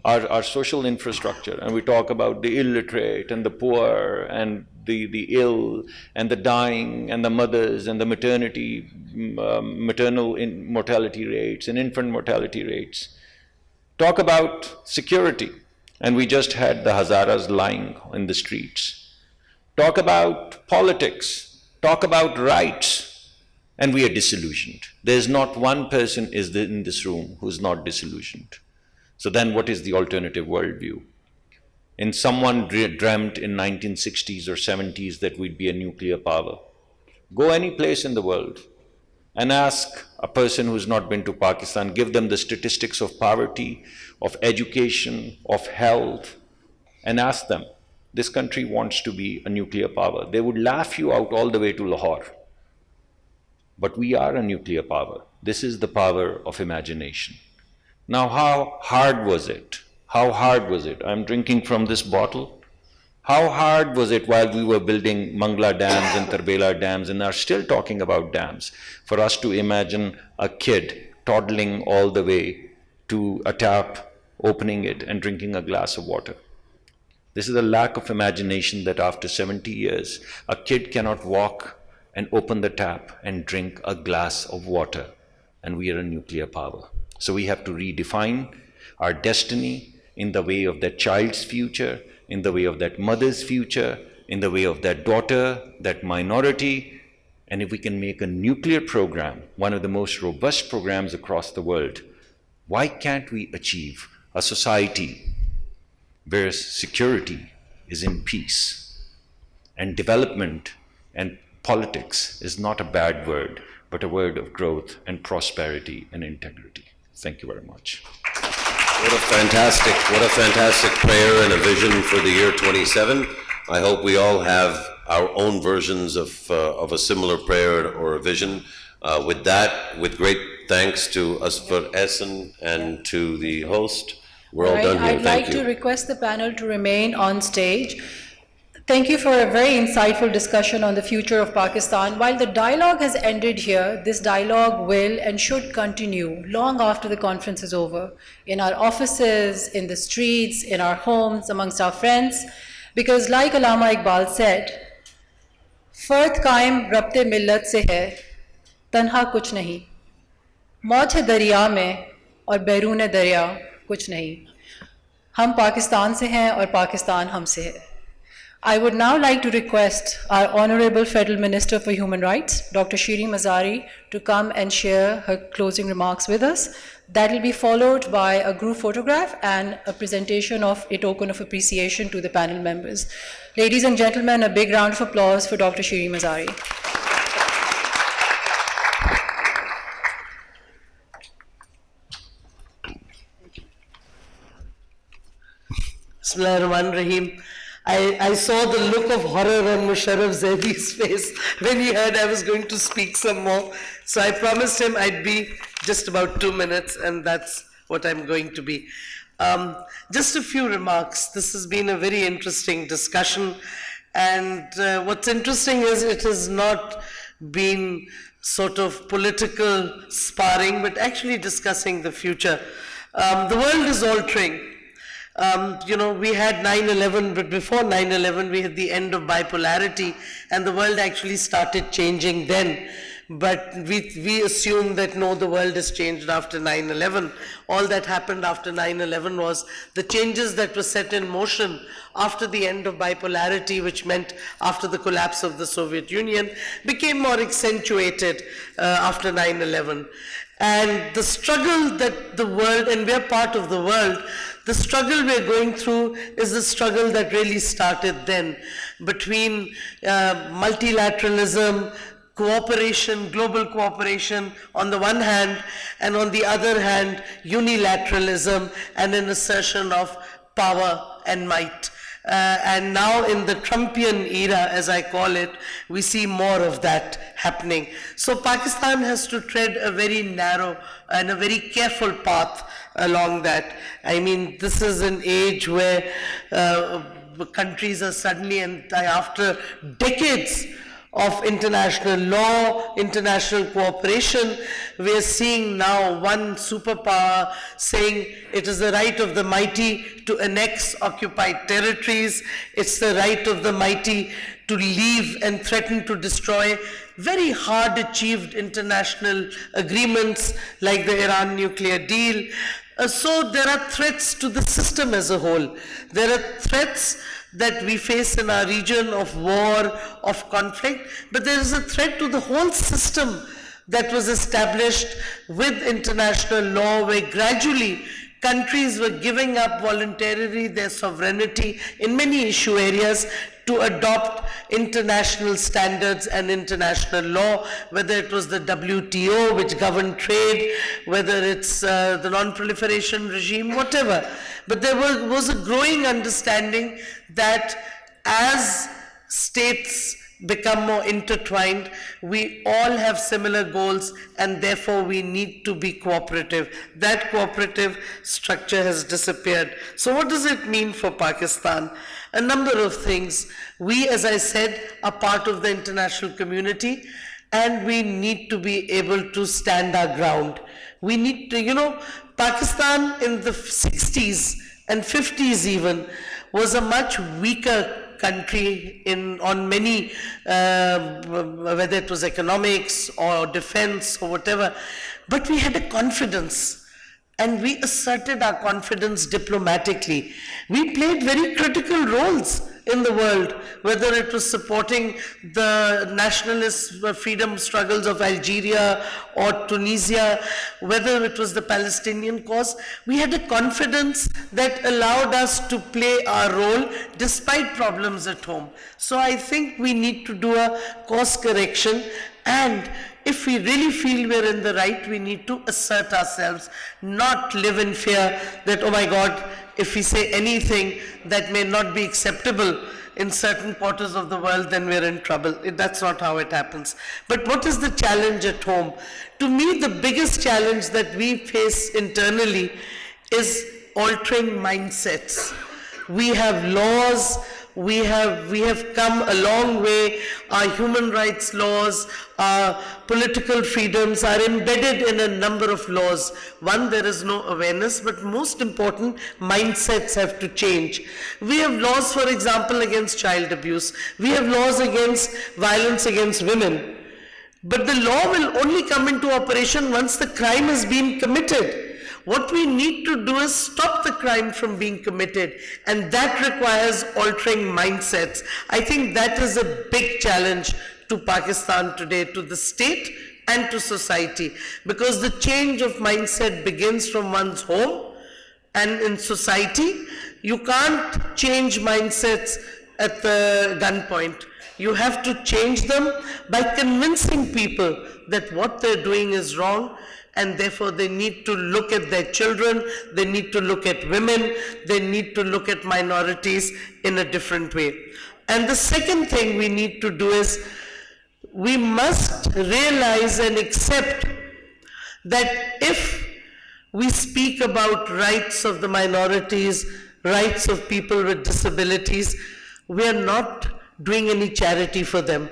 our social infrastructure, and we talk about the illiterate and the poor and the ill and the dying and the mothers and the maternal mortality rates and infant mortality rates. Talk about security, and we just had the Hazaras lying in the streets. Talk about politics, talk about rights, and we are disillusioned. There's not one person in this room who's not disillusioned. So then what is the alternative worldview? And someone dreamt in 1960s or 70s that we'd be a nuclear power. Go any place in the world and ask a person who's not been to Pakistan, give them the statistics of poverty, of education, of health, and ask them, this country wants to be a nuclear power. They would laugh you out all the way to Lahore. But we are a nuclear power. This is the power of imagination. Now, how hard was it? How hard was it? I'm drinking from this bottle. How hard was it while we were building Mangla dams and Tarbela dams and are still talking about dams for us to imagine a kid toddling all the way to a tap, opening it and drinking a glass of water? This is a lack of imagination that after 70 years, a kid cannot walk and open the tap and drink a glass of water, and we are a nuclear power. So we have to redefine our destiny in the way of that child's future, in the way of that mother's future, in the way of that daughter, that minority. And if we can make a nuclear program, one of the most robust programs across the world, why can't we achieve a society where security is in peace and development and politics is not a bad word, but a word of growth and prosperity and integrity? Thank you very much. What a fantastic prayer and a vision for the year 27. I hope we all have our own versions of a similar prayer or a vision. With that, with great thanks to Asfar Ehsan and to the host, We're all Right, done here, I'd like thank to you. request the panel to remain on stage. Thank you for a very insightful discussion on the future of Pakistan. While the dialogue has ended here, this dialogue will and should continue long after the conference is over, in our offices, in the streets, in our homes, amongst our friends, because like Allama Iqbal said, "Fard कायम रब्ते मिल्लत से है, तन्हा कुछ नहीं, मौज है दरिया में और बैरून दरिया कुछ नहीं, हम पाकिस्तान से हैं और पाकिस्तान हमसे है." I would now like to request our Honorable Federal Minister for Human Rights, Dr. Shirin Mazari, to come and share her closing remarks with us. That will be followed by a group photograph and a presentation of a token of appreciation to the panel members. Ladies and gentlemen, a big round of applause for Dr. Shirin Mazari. Bismillahir Rahmanir Rahim. I saw the look of horror on Musharraf Zaidi's face when he heard I was going to speak some more. So I promised him I'd be just about 2 minutes, and that's what I'm going to be. Just a few remarks. This has been a very interesting discussion, and what's interesting is it has not been sort of political sparring, but actually discussing the future. The world is altering. We had 9/11, but before 9/11, we had the end of bipolarity, and the world actually started changing then. But we assume that no, the world has changed after 9/11. All that happened after 9/11 was the changes that were set in motion after the end of bipolarity, which meant after the collapse of the Soviet Union, became more accentuated after 9/11. And the struggle that the world, and we're part of the world, the struggle we're going through is the struggle that really started then between multilateralism, cooperation, global cooperation on the one hand, and on the other hand, unilateralism and an assertion of power and might. And now in the Trumpian era, as I call it, we see more of that happening. So Pakistan has to tread a very narrow and a very careful path along that. I mean, this is an age where countries are suddenly, and after decades of international law, international cooperation, we are seeing now one superpower saying it is the right of the mighty to annex occupied territories, it's the right of the mighty to leave and threaten to destroy very hard achieved international agreements like the Iran nuclear deal. So there are threats to the system as a whole. There are threats that we face in our region of war, of conflict, but there is a threat to the whole system that was established with international law, where gradually countries were giving up voluntarily their sovereignty in many issue areas to adopt international standards and international law, whether it was the WTO, which governed trade, whether it's the non-proliferation regime, whatever. But there was a growing understanding that as states become more intertwined, we all have similar goals, and therefore we need to be cooperative. That cooperative structure has disappeared. So what does it mean for Pakistan? A number of things. We, as I said, are part of the international community, and we need to be able to stand our ground. We need to, Pakistan in the 60s and 50s even was a much weaker country on many, whether it was economics or defense or whatever, but we had a confidence, and we asserted our confidence diplomatically. We played very critical roles in the world, whether it was supporting the nationalist freedom struggles of Algeria or Tunisia, whether it was the Palestinian cause. We had a confidence that allowed us to play our role despite problems at home. So I think we need to do a course correction, and if we really feel we're in the right, we need to assert ourselves, not live in fear that, oh my God, if we say anything that may not be acceptable in certain quarters of the world, then we're in trouble. That's not how it happens. But what is the challenge at home? To me, the biggest challenge that we face internally is altering mindsets. We have laws, we have come a long way. Our human rights laws, our political freedoms are embedded in a number of laws. One, there is no awareness, but most important, mindsets have to change. We have laws, for example, against child abuse. We have laws against violence against women. But the law will only come into operation once the crime has been committed. What we need to do is stop the crime from being committed, and that requires altering mindsets. I think that is a big challenge to Pakistan today, to the state and to society, because the change of mindset begins from one's home and in society. You can't change mindsets at the gunpoint. You have to change them by convincing people that what they're doing is wrong, and therefore they need to look at their children, they need to look at women, they need to look at minorities in a different way. And the second thing we need to do is, we must realize and accept that if we speak about rights of the minorities, rights of people with disabilities, we are not doing any charity for them.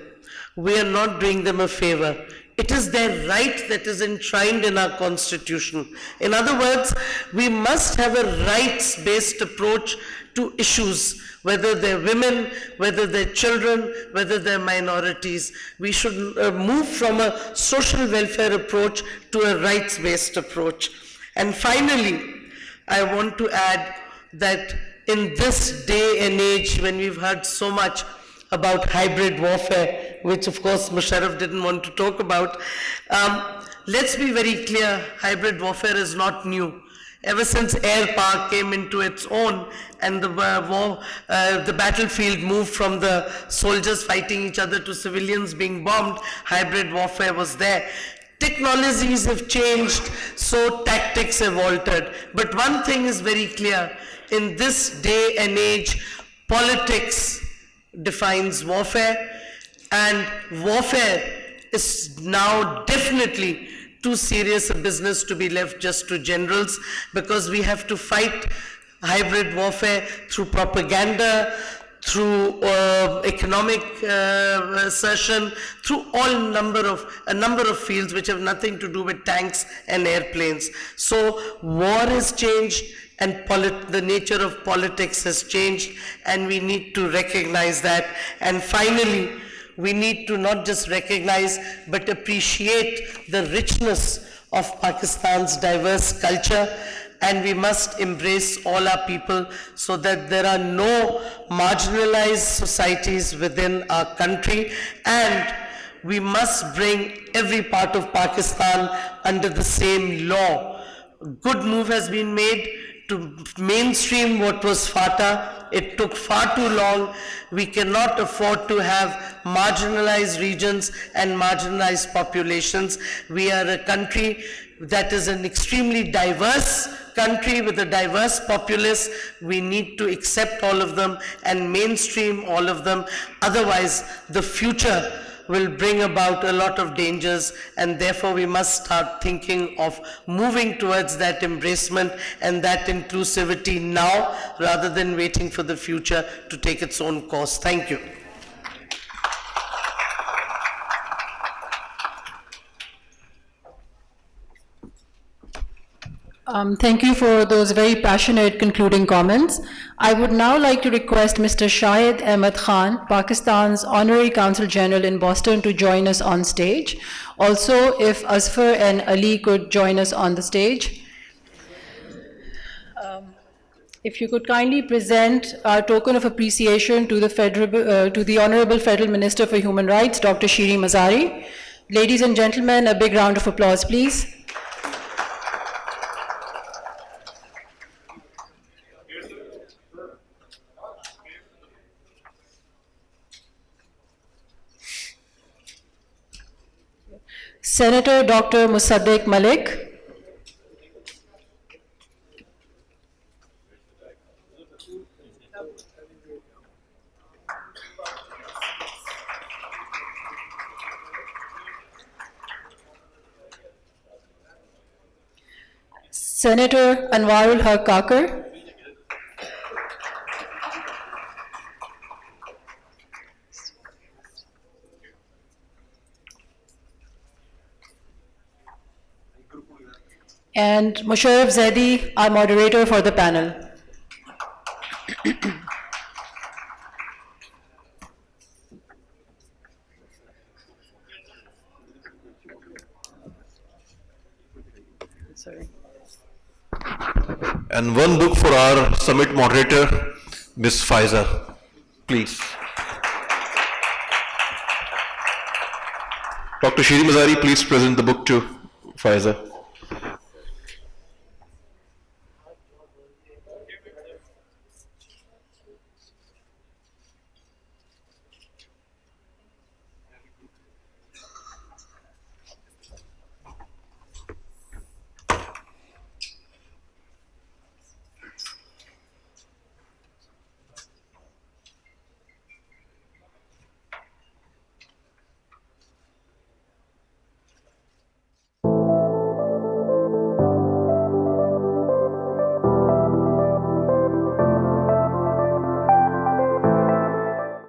We are not doing them a favor. It is their right that is enshrined in our constitution. In other words, we must have a rights-based approach to issues, whether they're women, whether they're children, whether they're minorities. We should move from a social welfare approach to a rights-based approach. And finally, I want to add that in this day and age, when we've heard so much about hybrid warfare, which of course Musharraf didn't want to talk about, let's be very clear, hybrid warfare is not new. Ever since air power came into its own and the battlefield moved from the soldiers fighting each other to civilians being bombed, hybrid warfare was there. Technologies have changed, so tactics have altered. But one thing is very clear, in this day and age, politics defines warfare, and warfare is now definitely too serious a business to be left just to generals, because we have to fight hybrid warfare through propaganda, through economic assertion, through a number of fields which have nothing to do with tanks and airplanes. So war has changed, and the nature of politics has changed, and we need to recognize that. And finally, we need to not just recognize but appreciate the richness of Pakistan's diverse culture, and we must embrace all our people so that there are no marginalized societies within our country, and we must bring every part of Pakistan under the same law. A good move has been made to mainstream what was FATA. It took far too long. We cannot afford to have marginalized regions and marginalized populations. We are a country that is an extremely diverse country with a diverse populace. We need to accept all of them and mainstream all of them. Otherwise, the future will bring about a lot of dangers, and therefore we must start thinking of moving towards that embracement and that inclusivity now, rather than waiting for the future to take its own course. Thank you. Thank you for those very passionate concluding comments. I would now like to request Mr. Shahid Ahmed Khan, Pakistan's Honorary Consul General in Boston, to join us on stage. Also, if Asfar and Ali could join us on the stage. If you could kindly present our token of appreciation to the Honorable Federal Minister for Human Rights, Dr. Shiri Mazari. Ladies and gentlemen, a big round of applause, please. Senator Dr. Musaddiq Malik. Senator Anwarul Haq Kakar. And Musharraf Zaidi, our moderator for the panel. Sorry. And one book for our summit moderator, Ms. Faiza, please. Dr. Shiri Mazari, please present the book to Faiza.